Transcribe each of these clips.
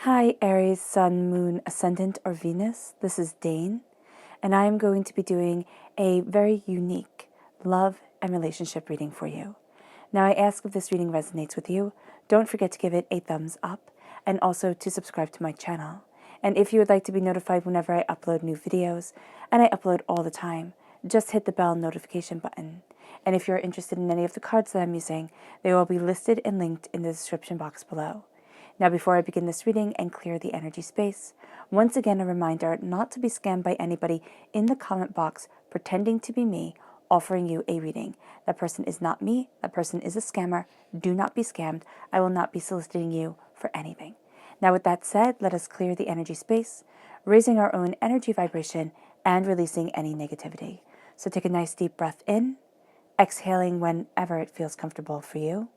Hi Aries, Sun, Moon, Ascendant, or Venus. This is Dane, and I am going to be doing a very unique love and relationship reading for you. Now, I ask if this reading resonates with you, don't forget to give it a thumbs up and also to subscribe to my channel. And if you would like to be notified whenever I upload new videos, and I upload all the time, just hit the bell notification button. And if you're interested in any of the cards that I'm using, they will be listed and linked in the description box below. Now, before I begin this reading and clear the energy space, once again a reminder not to be scammed by anybody in the comment box pretending to be me offering you a reading. That person is not me. That person is a scammer. Do not be scammed. I will not be soliciting you for anything. Now, with that said, let us clear the energy space, raising our own energy vibration and releasing any negativity. So take a nice deep breath in, exhaling whenever it feels comfortable for you.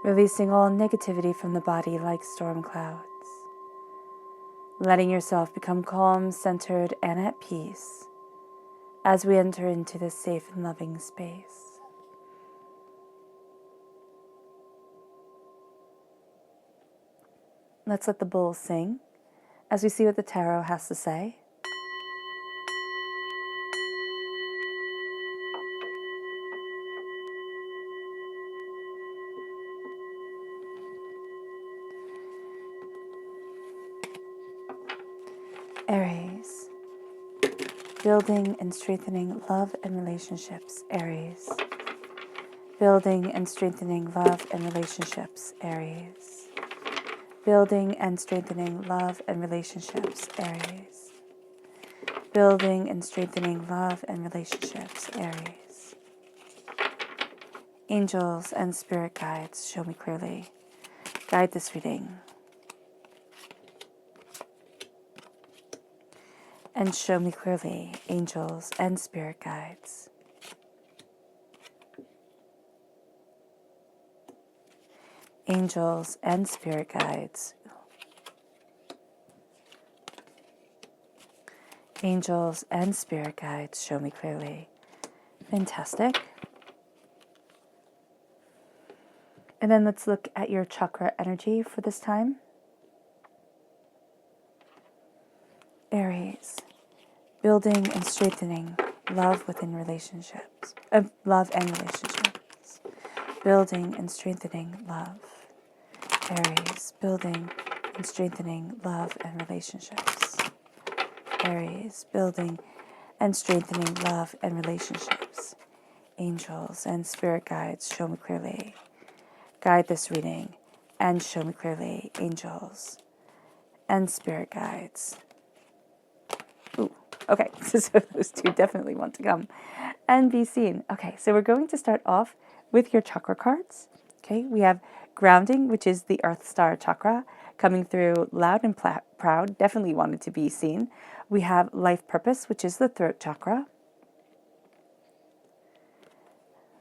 Releasing all negativity from the body like storm clouds. Letting yourself become calm, centered, and at peace as we enter into this safe and loving space. Let's let the bowl sing as we see what the tarot has to say. Aries, building and strengthening love and relationships. Aries, building and strengthening love and relationships. Aries, building and strengthening love and relationships. Aries, building and strengthening love and relationships. Aries. Angels and spirit guides, show me clearly. Guide this reading. And show me clearly, angels and spirit guides. Angels and spirit guides. Angels and spirit guides, show me clearly. Fantastic. And then let's look at your chakra energy for this time. Aries, building and strengthening love within relationships. Love and relationships. Building and strengthening love. Aries, building and strengthening love and relationships. Aries, building and strengthening love and relationships. Angels and spirit guides, show me clearly. Guide this reading and show me clearly, angels and spirit guides. Ooh, okay, so those two definitely want to come and be seen. Okay, so we're going to start off with your chakra cards. Okay, we have grounding, which is the Earth Star chakra, coming through loud and proud, definitely wanted to be seen. We have life purpose, which is the throat chakra.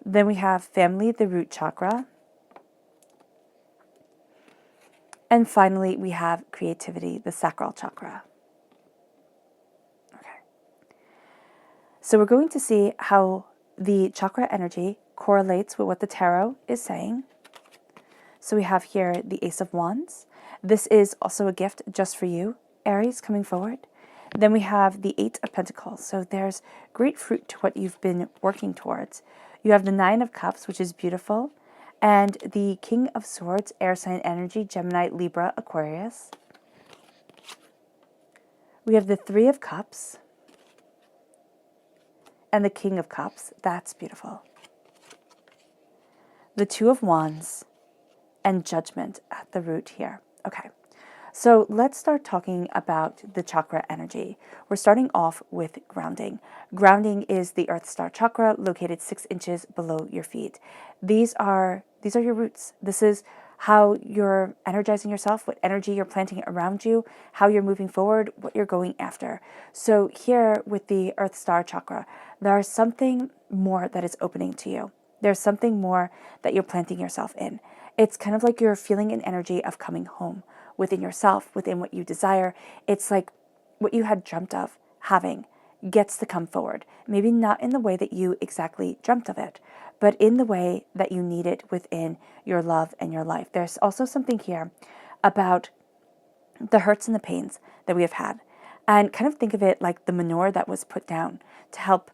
Then we have family, the root chakra. And finally, we have creativity, the sacral chakra. Okay. So we're going to see how the chakra energy correlates with what the tarot is saying. So we have here the Ace of Wands. This is also a gift just for you, Aries, coming forward. Then we have the Eight of Pentacles. So there's great fruit to what you've been working towards. You have the Nine of Cups, which is beautiful. And the King of Swords, air sign energy, Gemini, Libra, Aquarius. We have the Three of Cups and the King of Cups. That's beautiful. The Two of Wands and Judgment at the root here. Okay, so let's start talking about the chakra energy. We're starting off with grounding. Grounding is the Earth Star chakra located 6 inches below your feet. These are your roots. This is how you're energizing yourself, what energy you're planting around you, how you're moving forward, what you're going after. So here with the Earth Star chakra, there's something more that is opening to you. There's something more that you're planting yourself in. It's kind of like you're feeling an energy of coming home within yourself, within what you desire. It's like what you had dreamt of having gets to come forward. Maybe not in the way that you exactly dreamt of it, but in the way that you need it within your love and your life. There's also something here about the hurts and the pains that we have had. And kind of think of it like the manure that was put down to help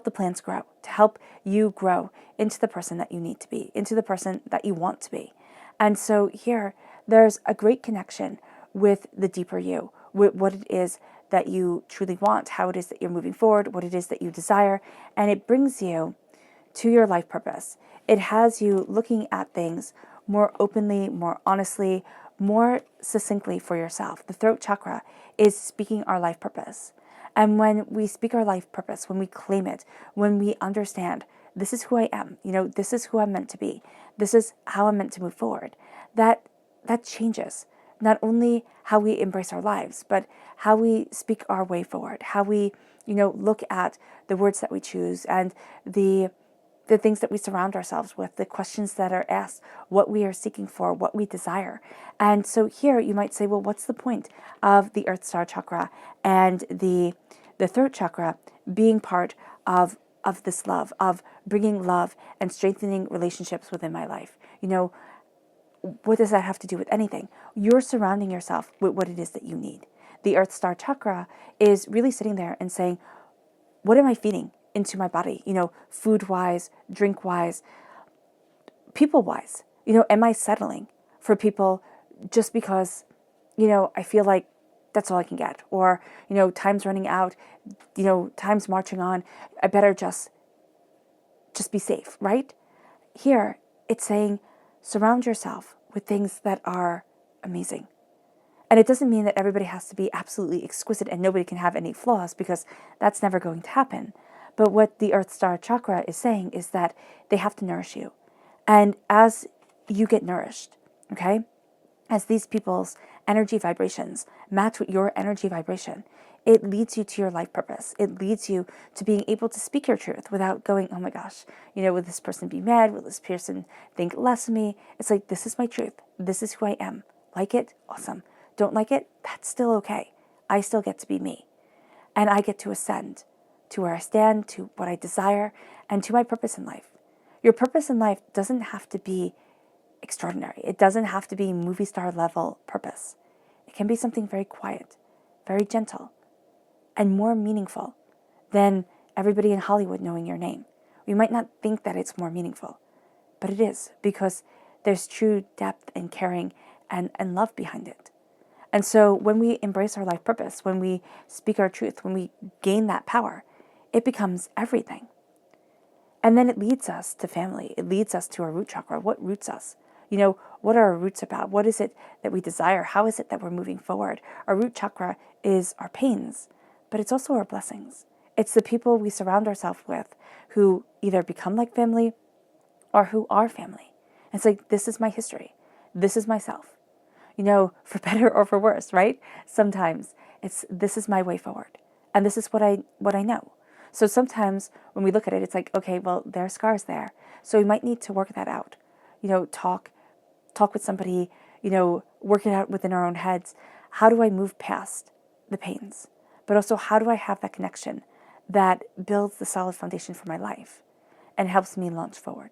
the plants grow, to help you grow into the person that you need to be, into the person that you want to be. And so here, there's a great connection with the deeper you, with what it is that you truly want, how it is that you're moving forward, what it is that you desire, and it brings you to your life purpose. It has you looking at things more openly, more honestly, more succinctly for yourself. The throat chakra is speaking our life purpose. And when we speak our life purpose, when we claim it, when we understand, this is who I am, this is who I'm meant to be, this is how I'm meant to move forward, that changes not only how we embrace our lives, but how we speak our way forward, how we, look at the words that we choose and the things that we surround ourselves with, the questions that are asked, what we are seeking for, what we desire. And so here you might say, well, what's the point of the Earth Star chakra and the throat chakra being part of this love, of bringing love and strengthening relationships within my life? What does that have to do with anything? You're surrounding yourself with what it is that you need. The Earth Star chakra is really sitting there and saying, what am I feeding into my body? Food-wise, drink-wise, people-wise. Am I settling for people just because, I feel like that's all I can get? Or, time's running out, time's marching on. I better just be safe, right? Here, it's saying, surround yourself with things that are amazing. And it doesn't mean that everybody has to be absolutely exquisite and nobody can have any flaws, because that's never going to happen. But what the Earth Star chakra is saying is that they have to nourish you. And as you get nourished, okay, as these people's energy vibrations match with your energy vibration, it leads you to your life purpose. It leads you to being able to speak your truth without going, oh my gosh, will this person be mad? Will this person think less of me? It's like, this is my truth. This is who I am. Like it? Awesome. Don't like it? That's still okay. I still get to be me. And I get to ascend to where I stand, to what I desire, and to my purpose in life. Your purpose in life doesn't have to be extraordinary. It doesn't have to be movie star level purpose. It can be something very quiet, very gentle, and more meaningful than everybody in Hollywood knowing your name. We might not think that it's more meaningful, but it is, because there's true depth and caring and love behind it. And so when we embrace our life purpose, when we speak our truth, when we gain that power, it becomes everything. And then it leads us to family. It leads us to our root chakra. What roots us? What are our roots about? What is it that we desire? How is it that we're moving forward? Our root chakra is our pains, but it's also our blessings. It's the people we surround ourselves with who either become like family or who are family. It's like, this is my history. This is myself. For better or for worse, right? Sometimes this is my way forward. And this is what I know. So sometimes when we look at it, it's like, okay, well, there are scars there. So we might need to work that out. Talk with somebody, work it out within our own heads. How do I move past the pains? But also, how do I have that connection that builds the solid foundation for my life and helps me launch forward?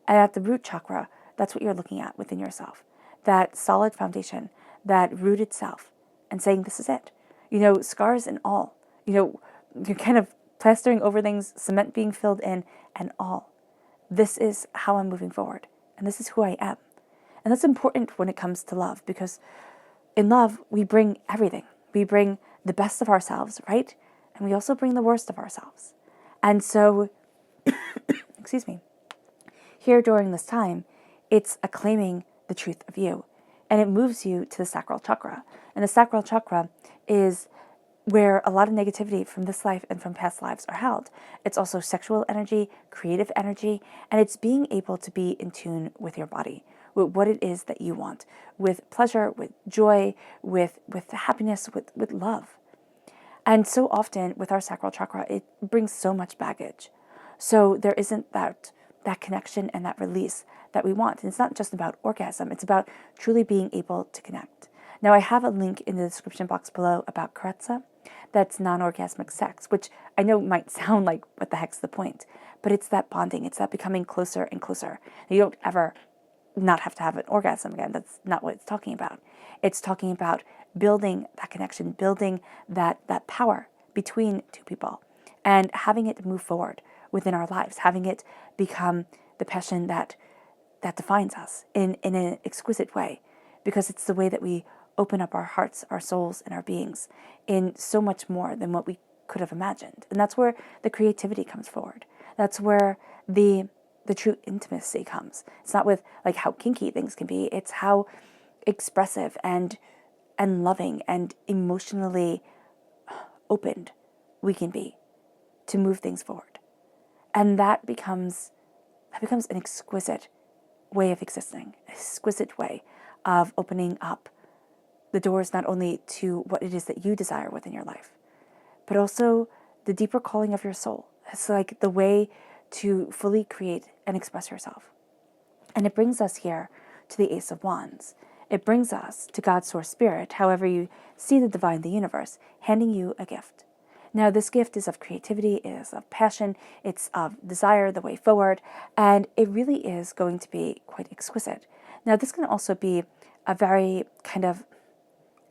And at the root chakra, that's what you're looking at within yourself. That solid foundation, that rooted self, and saying, this is it. Scars and all. You're kind of plastering over things, cement being filled in, and all. this is how I'm moving forward, and this is who I am. And that's important when it comes to love, because in love, we bring everything. We bring the best of ourselves, right? And we also bring the worst of ourselves. And so, excuse me, here during this time, it's acclaiming the truth of you. And it moves you to the sacral chakra. And the sacral chakra is where a lot of negativity from this life and from past lives are held. It's also sexual energy, creative energy, and it's being able to be in tune with your body, with what it is that you want, with pleasure, with joy, with happiness, with love. And so often with our sacral chakra, it brings so much baggage. So there isn't that connection and that release that we want. And it's not just about orgasm, it's about truly being able to connect. Now, I have a link in the description box below about Chakra, that's non-orgasmic sex, which I know might sound like, what the heck's the point? But it's that bonding, it's that becoming closer and closer. You don't ever not have to have an orgasm again. That's not what it's talking about. It's talking about building that connection, building that power between two people, and having it move forward within our lives, having it become the passion that defines us in an exquisite way, because it's the way that we open up our hearts, our souls, and our beings in so much more than what we could have imagined. And that's where the creativity comes forward. That's where the true intimacy comes. It's not with like how kinky things can be. It's how expressive and loving and emotionally opened we can be to move things forward. And that becomes an exquisite way of existing, an exquisite way of opening up the doors not only to what it is that you desire within your life, but also the deeper calling of your soul. It's like the way to fully create and express yourself. And it brings us here to the Ace of Wands. It brings us to God's source spirit, however you see the divine, the universe, handing you a gift. Now, this gift is of creativity, it is of passion, it's of desire, the way forward, and it really is going to be quite exquisite. Now, this can also be a very kind of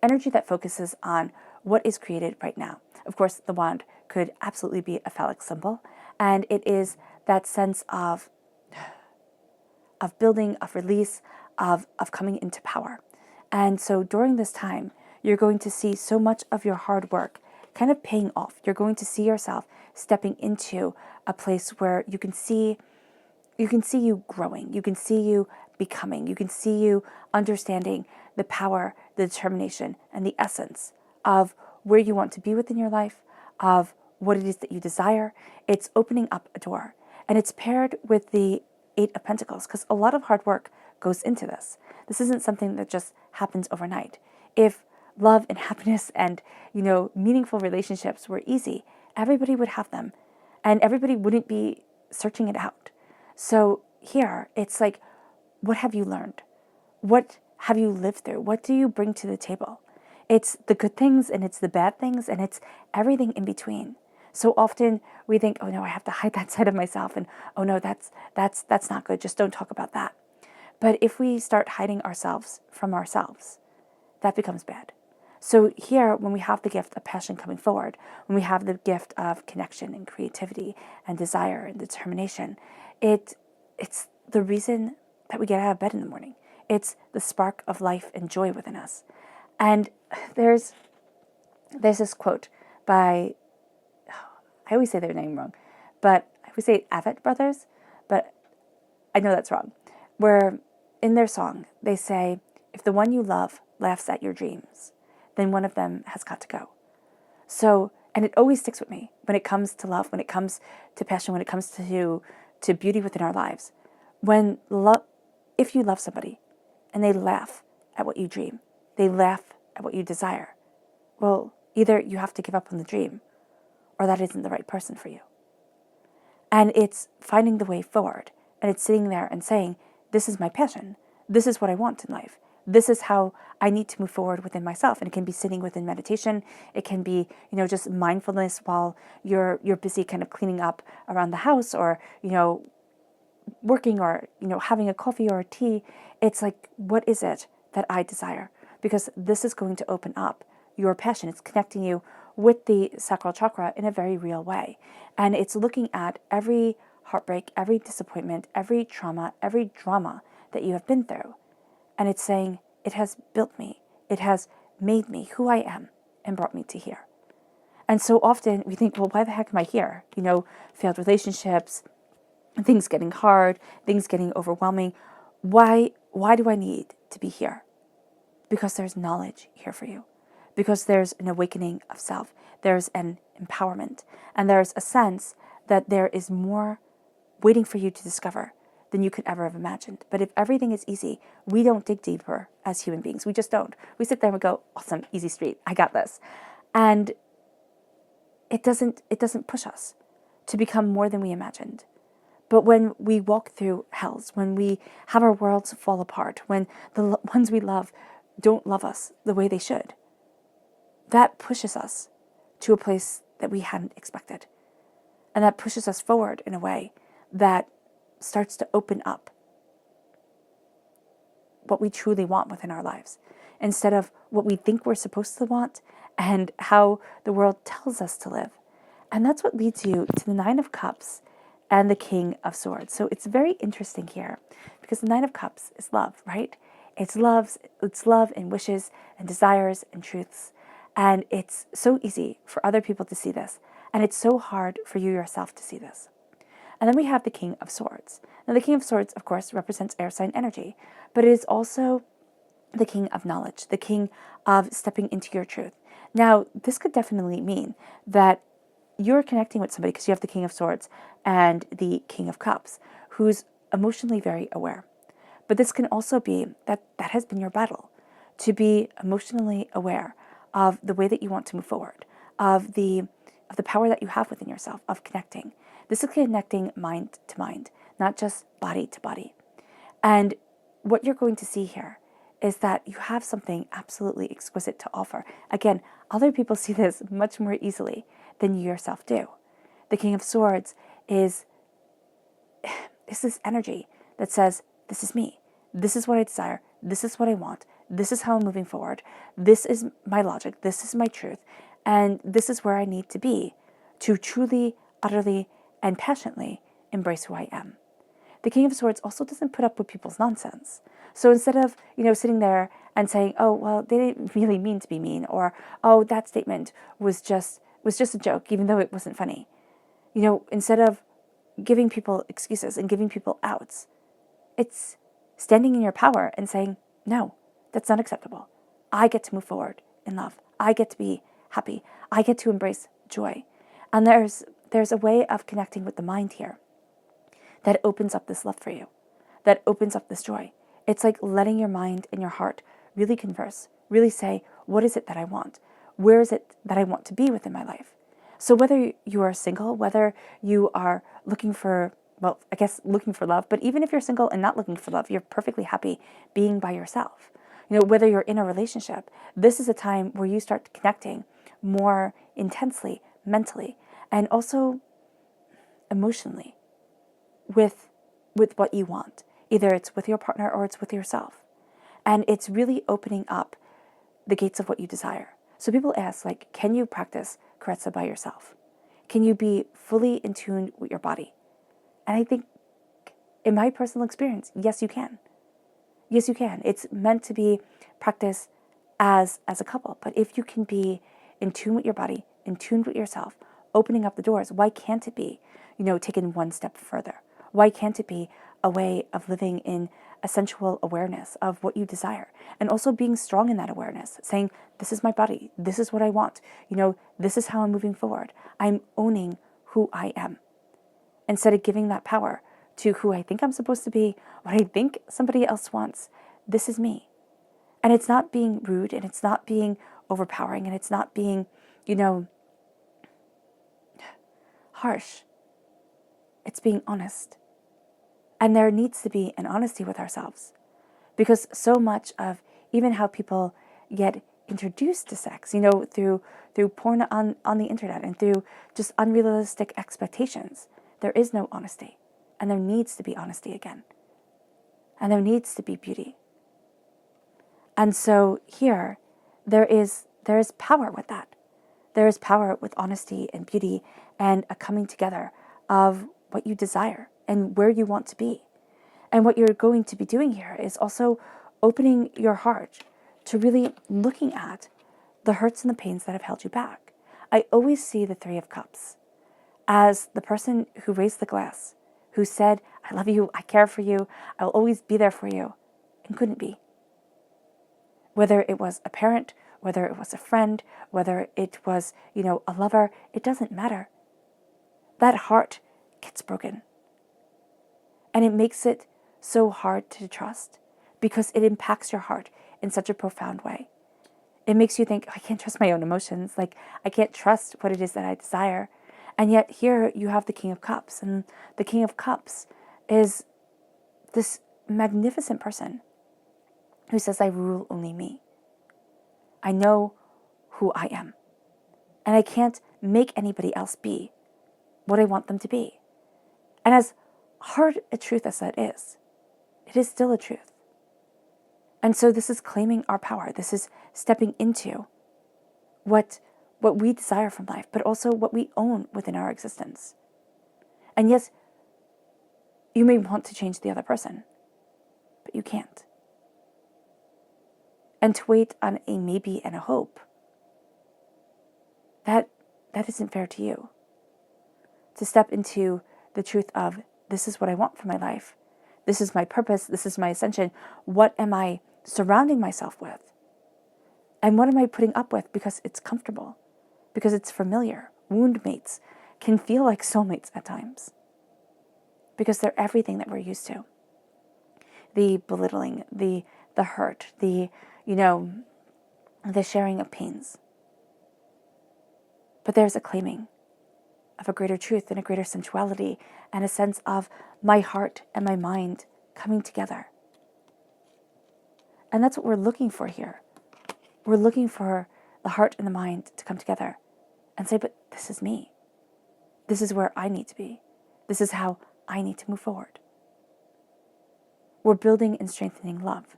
energy that focuses on what is created right now. Of course, the wand could absolutely be a phallic symbol, and it is that sense of building, of release, of coming into power. And so during this time, you're going to see so much of your hard work kind of paying off. You're going to see yourself stepping into a place where you can see you growing, you can see you becoming, you can see you understanding the power, the determination, and the essence of where you want to be within your life, of what it is that you desire. It's opening up a door. And it's paired with the Eight of Pentacles, because a lot of hard work goes into this. This isn't something that just happens overnight. If love and happiness and, meaningful relationships were easy, everybody would have them. And everybody wouldn't be searching it out. So here, it's like, what have you learned? What have you lived through? What do you bring to the table? It's the good things and it's the bad things and it's everything in between. So often we think, oh no, I have to hide that side of myself, and oh no, that's not good. Just don't talk about that. But if we start hiding ourselves from ourselves, that becomes bad. So here, when we have the gift of passion coming forward, when we have the gift of connection and creativity and desire and determination, it's the reason that we get out of bed in the morning. It's the spark of life and joy within us. And there's this quote by, I always say their name wrong, but I always say Avett Brothers, but I know that's wrong, where in their song, they say, if the one you love laughs at your dreams, then one of them has got to go. So, and it always sticks with me when it comes to love, when it comes to passion, when it comes to beauty within our lives. If you love somebody and they laugh at what you dream, they laugh at what you desire, well, either you have to give up on the dream or that isn't the right person for you. And it's finding the way forward, and it's sitting there and saying, this is my passion. This is what I want in life. This is how I need to move forward within myself. And it can be sitting within meditation. It can be, just mindfulness while you're busy kind of cleaning up around the house, or, working, or, having a coffee or a tea. It's like, what is it that I desire? Because this is going to open up your passion. It's connecting you with the sacral chakra in a very real way. And it's looking at every heartbreak, every disappointment, every trauma, every drama that you have been through. And it's saying, it has built me. It has made me who I am and brought me to here. And so often we think, well, why the heck am I here? Failed relationships, things getting hard, things getting overwhelming. Why do I need to be here? Because there's knowledge here for you. Because there's an awakening of self. There's an empowerment. And there's a sense that there is more waiting for you to discover than you could ever have imagined. But if everything is easy, we don't dig deeper as human beings. We just don't. We sit there and we go, awesome, easy street, I got this. And it doesn't push us to become more than we imagined. But when we walk through hells, when we have our worlds fall apart, when the ones we love don't love us the way they should, that pushes us to a place that we hadn't expected. And that pushes us forward in a way that starts to open up what we truly want within our lives, instead of what we think we're supposed to want and how the world tells us to live. And that's what leads you to the Nine of Cups and the King of Swords. So it's very interesting here because the Nine of Cups is love, right? It's love and wishes and desires and truths. And it's so easy for other people to see this. And it's so hard for you yourself to see this. And then we have the King of Swords. Now the King of Swords, of course, represents air sign energy, but it is also the king of knowledge, the king of stepping into your truth. Now, this could definitely mean that you're connecting with somebody because you have the King of Swords and the King of Cups, who's emotionally very aware. But this can also be that has been your battle, to be emotionally aware of the way that you want to move forward, of the power that you have within yourself, of connecting. This is connecting mind to mind, not just body to body. And what you're going to see here is that you have something absolutely exquisite to offer. Again, other people see this much more easily than you yourself do. The King of Swords is this energy that says, this is me. This is what I desire. This is what I want. This is how I'm moving forward. This is my logic. This is my truth. And this is where I need to be to truly, utterly, and passionately embrace who I am. The King of Swords also doesn't put up with people's nonsense. So instead of, sitting there and saying, oh, well, they didn't really mean to be mean, or, oh, that statement was just a joke, even though it wasn't funny. Instead of giving people excuses and giving people outs, it's standing in your power and saying, no, that's not acceptable. I get to move forward in love. I get to be happy. I get to embrace joy. And there's a way of connecting with the mind here that opens up this love for you, that opens up this joy. It's like letting your mind and your heart really converse, really say, what is it that I want? Where is it that I want to be within my life? So whether you are single, whether you are looking for love, but even if you're single and not looking for love, you're perfectly happy being by yourself. Whether you're in a relationship, this is a time where you start connecting more intensely, mentally, and also emotionally with what you want. Either it's with your partner or it's with yourself. And it's really opening up the gates of what you desire. So people ask, can you practice Carezza by yourself? Can you be fully in tune with your body? And I think, in my personal experience, yes, you can. Yes, you can. It's meant to be practiced as a couple. But if you can be in tune with your body, in tune with yourself, opening up the doors, why can't it be, taken one step further? Why can't it be a way of living in a sensual awareness of what you desire, and also being strong in that awareness, saying, this is my body, this is what I want, this is how I'm moving forward. I'm owning who I am, instead of giving that power to who I think I'm supposed to be, what I think somebody else wants. This is me. And it's not being rude, and it's not being overpowering, and it's not being, harsh. It's being honest. And there needs to be an honesty with ourselves, because so much of even how people get introduced to sex, through porn on the internet and through just unrealistic expectations, there is no honesty. And there needs to be honesty again. And there needs to be beauty. And so here, there is power with that. There is power with honesty and beauty and a coming together of what you desire and where you want to be. And what you're going to be doing here is also opening your heart to really looking at the hurts and the pains that have held you back. I always see the Three of Cups as the person who raised the glass, who said, I love you, I care for you, I will always be there for you, and couldn't be. Whether it was a parent, whether it was a friend, whether it was, a lover, it doesn't matter. That heart gets broken. And it makes it so hard to trust because it impacts your heart in such a profound way. It makes you think, I can't trust my own emotions. Like, I can't trust what it is that I desire. And yet here you have the King of Cups. And the King of Cups is this magnificent person who says, I rule only me. I know who I am. And I can't make anybody else be what I want them to be. And as hard a truth as that is, it is still a truth. And so this is claiming our power. This is stepping into what we desire from life, but also what we own within our existence. And yes, you may want to change the other person, but you can't. And to wait on a maybe and a hope, that isn't fair to you. To step into the truth of, this is what I want for my life. This is my purpose. This is my ascension. What am I surrounding myself with? And what am I putting up with because it's comfortable? Because it's familiar. Wound mates can feel like soulmates at times. Because they're everything that we're used to. The belittling, the hurt, the sharing of pains. But there's a claiming of a greater truth and a greater sensuality and a sense of my heart and my mind coming together. And that's what we're looking for here. We're looking for the heart and the mind to come together and say, but this is me. This is where I need to be. This is how I need to move forward. We're building and strengthening love.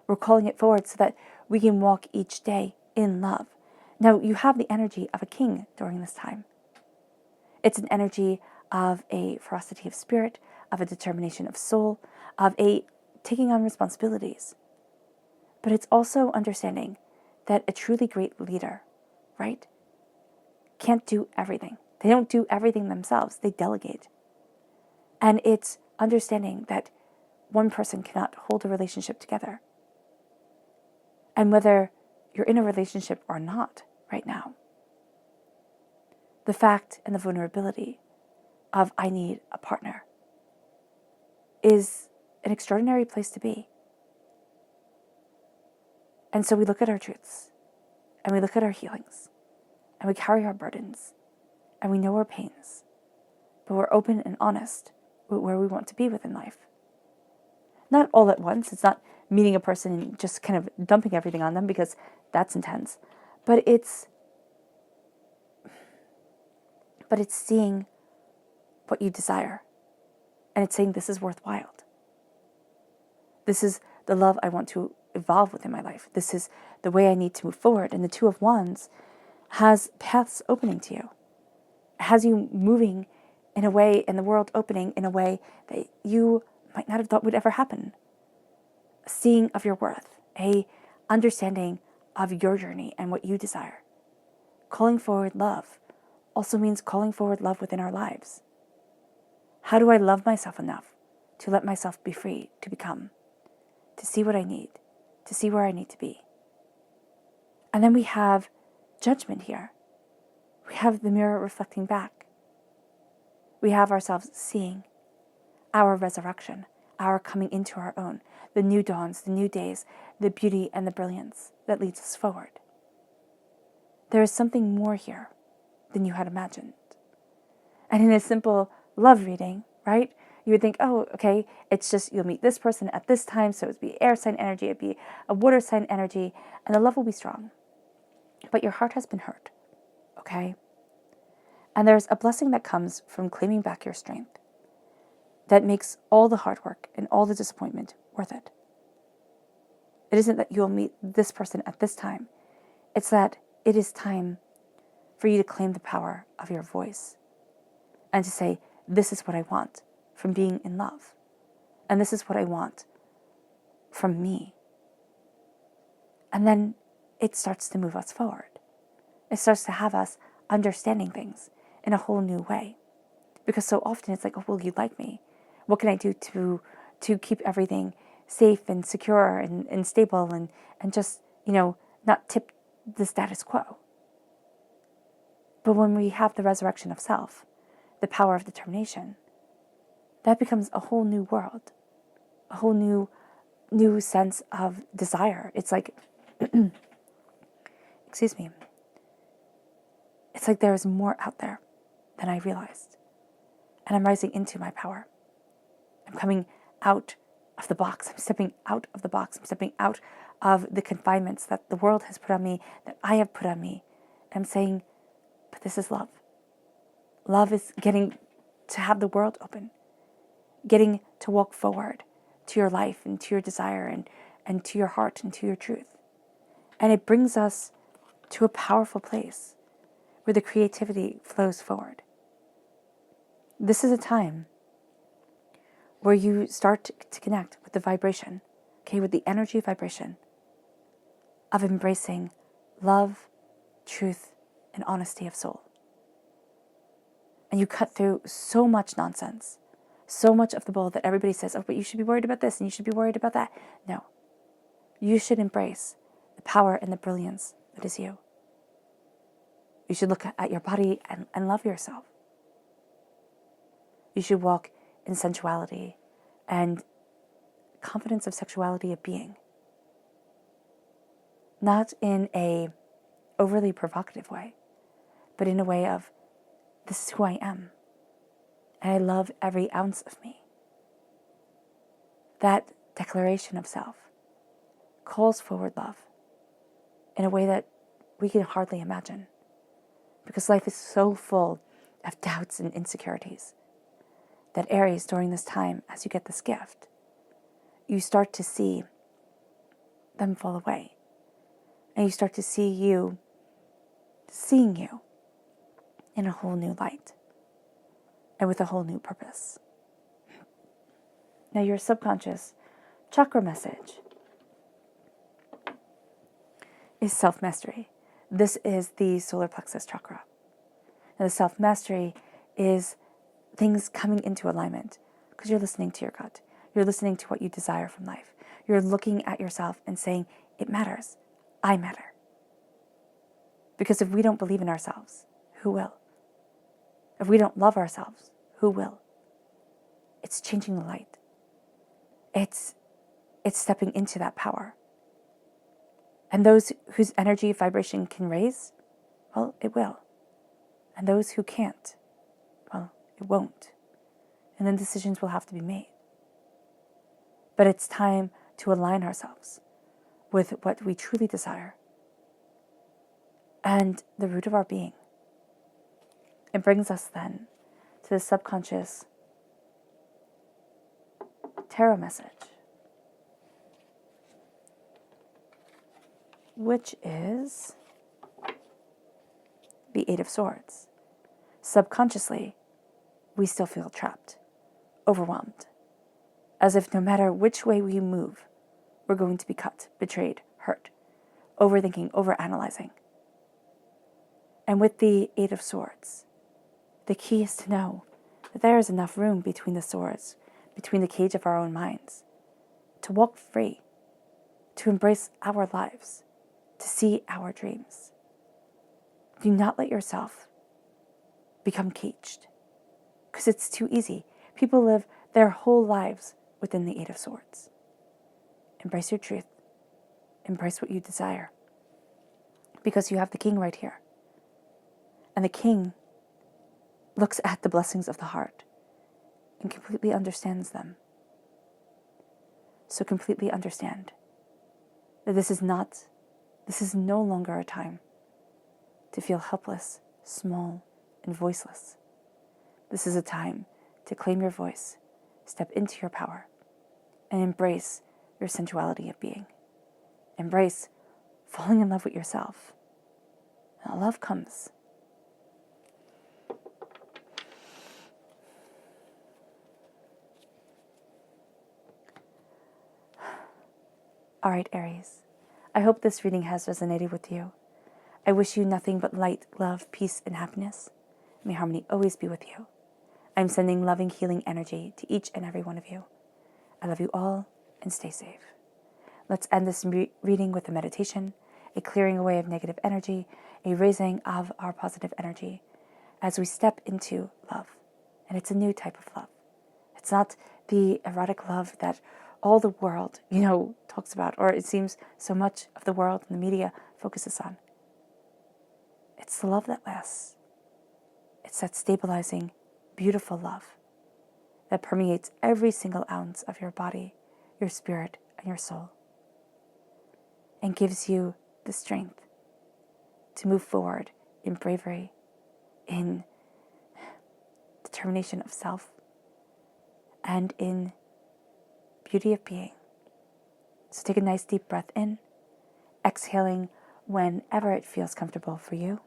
We're calling it forward so that we can walk each day in love. Now, you have the energy of a king during this time. It's an energy of a ferocity of spirit, of a determination of soul, of a taking on responsibilities. But it's also understanding that a truly great leader, right, can't do everything. They don't do everything themselves. They delegate. And it's understanding that one person cannot hold a relationship together. And whether you're in a relationship or not right now, the fact and the vulnerability of I need a partner is an extraordinary place to be. And so we look at our truths, and we look at our healings, and we carry our burdens, and we know our pains, but we're open and honest with where we want to be within life. Not all at once. It's not meeting a person and just kind of dumping everything on them, because that's intense. But it's seeing what you desire, and it's saying, this is worthwhile. This is the love I want to evolve within my life. This is the way I need to move forward. And the Two of Wands has paths opening to you. It has you moving in a way, in the world opening in a way that you might not have thought would ever happen. A seeing of your worth, a understanding of your journey and what you desire. Calling forward love also means calling forward love within our lives. How do I love myself enough to let myself be free to become, to see what I need, to see where I need to be? And then we have judgment here. We have the mirror reflecting back. We have ourselves seeing our resurrection, our coming into our own, the new dawns, the new days, the beauty and the brilliance that leads us forward. There is something more here than you had imagined. And in a simple love reading, right, you would think, oh, okay, it's just you'll meet this person at this time, so it would be air sign energy, it'd be a water sign energy, and the love will be strong. But your heart has been hurt, okay? And there's a blessing that comes from claiming back your strength that makes all the hard work and all the disappointment worth it. It isn't that you'll meet this person at this time. It's that it is time for you to claim the power of your voice and to say, this is what I want from being in love. And this is what I want from me. And then it starts to move us forward. It starts to have us understanding things in a whole new way. Because so often it's like, oh, well, you like me. What can I do to keep everything safe and secure and stable and just, not tip the status quo? But when we have the resurrection of self, the power of determination, that becomes a whole new world, a whole new sense of desire. It's like, excuse me, it's like there is more out there than I realized. And I'm rising into my power. I'm coming out of the box. I'm stepping out of the box. I'm stepping out of the confinements that the world has put on me, that I have put on me. And I'm saying, but this is love. Love is getting to have the world open, getting to walk forward to your life and to your desire and to your heart and to your truth. And it brings us to a powerful place where the creativity flows forward. This is a time where you start to connect with the vibration, okay, with the energy vibration of embracing love, truth, and honesty of soul. And you cut through so much nonsense, so much of the bull that everybody says, oh, but you should be worried about this and you should be worried about that. No, you should embrace the power and the brilliance that is you. You should look at your body and love yourself. You should walk in sensuality and confidence of sexuality of being. Not in a overly provocative way, but in a way of, this is who I am. And I love every ounce of me. That declaration of self calls forward love in a way that we can hardly imagine. Because life is so full of doubts and insecurities that Aries, during this time, as you get this gift, you start to see them fall away. And you start to see you, seeing you in a whole new light and with a whole new purpose. Now, your subconscious chakra message is self-mastery. This is the solar plexus chakra. Now, the self-mastery is things coming into alignment because you're listening to your gut. You're listening to what you desire from life. You're looking at yourself and saying, it matters. I matter. Because if we don't believe in ourselves, who will? If we don't love ourselves, who will? It's changing the light. It's stepping into that power. And those whose energy vibration can raise, well, it will. And those who can't, well, it won't. And then decisions will have to be made. But it's time to align ourselves with what we truly desire and the root of our being. It brings us then to the subconscious tarot message, which is the Eight of Swords. Subconsciously, we still feel trapped, overwhelmed, as if no matter which way we move, we're going to be cut, betrayed, hurt, overthinking, overanalyzing. And with the Eight of Swords, the key is to know that there is enough room between the swords, between the cage of our own minds, to walk free, to embrace our lives, to see our dreams. Do not let yourself become caged, because it's too easy. People live their whole lives within the Eight of Swords. Embrace your truth. Embrace what you desire, because you have the King right here. And the King looks at the blessings of the heart and completely understands them. So completely understand that this is no longer a time to feel helpless, small, and voiceless. This is a time to claim your voice, step into your power, and embrace your sensuality of being. Embrace falling in love with yourself. Now, love comes. All right, Aries. I hope this reading has resonated with you. I wish you nothing but light, love, peace, and happiness. May harmony always be with you. I'm sending loving, healing energy to each and every one of you. I love you all, and stay safe. Let's end this reading with a meditation, a clearing away of negative energy, a raising of our positive energy as we step into love. And it's a new type of love. It's not the erotic love that all the world, talks about, or it seems so much of the world and the media focuses on. It's the love that lasts. It's that stabilizing, beautiful love that permeates every single ounce of your body, your spirit, and your soul, and gives you the strength to move forward in bravery, in determination of self, and in beauty of being. So take a nice deep breath in, exhaling whenever it feels comfortable for you.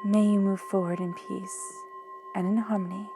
May you move forward in peace and in harmony